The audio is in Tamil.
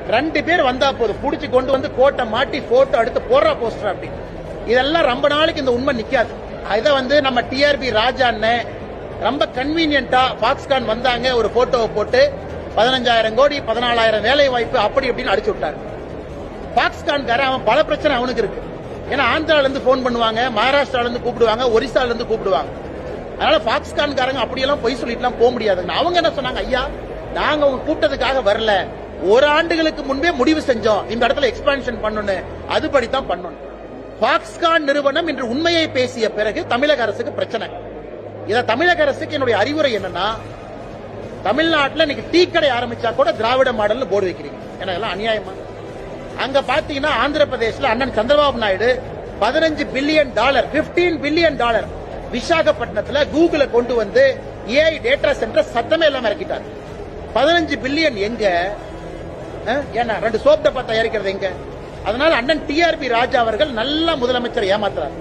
2 பேர் வந்தா போதும், புடிச்சு கொண்டு வந்து கோட்டை மாட்டி போட்டோ எடுத்து போடுறா போஸ்டர் அப்படி. இதெல்லாம் ரொம்ப நாளைக்கு இந்த உண்மை நிக்காது. இதை நம்ம டிஆர்பி ராஜா அண்ணன் ரொம்ப கன்வீனியன்டா பாக்ஸ்கான் வந்தாங்க, ஒரு போட்டோவை போட்டு 15,000 கோடி 14,000 வேலை வாய்ப்பு அப்படி அப்படின்னு அடிச்சு விட்டாரு. பாக்ஸ்கான்கார அவன் பல பிரச்சனை அவனுக்கு இருக்கு. ஏன்னா ஆந்திரால இருந்து போன் பண்ணுவாங்க, மகாராஷ்டிரால இருந்து கூப்பிடுவாங்க, ஒரிசால இருந்து கூப்பிடுவாங்க. அதனால பாக்ஸ்கான்காரங்க அப்படியெல்லாம் பொய் சொல்லிட்டுலாம் போக முடியாதுங்க. அவங்க என்ன சொன்னாங்க, ஐயா நாங்க உங்க கூட்டத்துக்காக வரல, 1 ஆண்டுகளுக்கு முன்பே முடிவு செஞ்சோம் இந்த இடத்துல எக்ஸ்பான்ஷன் பண்ணணும், அதுபடித்தான் பண்ணணும். பாக்ஸ்கான் நிறுவனம் இன்று உண்மையை பேசிய பிறகு தமிழக அரசுக்கு பிரச்சனை. இத தமிழக அரசுக்கு என்னுடைய அறிவுரை என்னன்னா, தமிழ்நாட்டில் இன்னைக்கு டீ கடை ஆரம்பிச்சா கூட திராவிட மாடல் போர்டு வைக்கிறீங்க, எல்லாம் அநியாயமா? அங்க பாத்தீங்கன்னா ஆந்திர பிரதேசல அண்ணன் சந்திரபாபு நாயுடு $15 பில்லியன் 15 பில்லியன் விசாகப்பட்டினத்துல கூகுளை கொண்டு வந்து ஏஐ டேட்டா சென்டர் சத்தமே இல்லாம இறக்கிட்டார். 15 பில்லியன் எங்க? ஏன்னா 2 சோப் டப்பா தயாரிக்கிறது எங்க? அதனால அண்ணன் டிஆர்பி ராஜா அவர்கள் நல்ல முதலமைச்சர் ஏமாத்துறார்.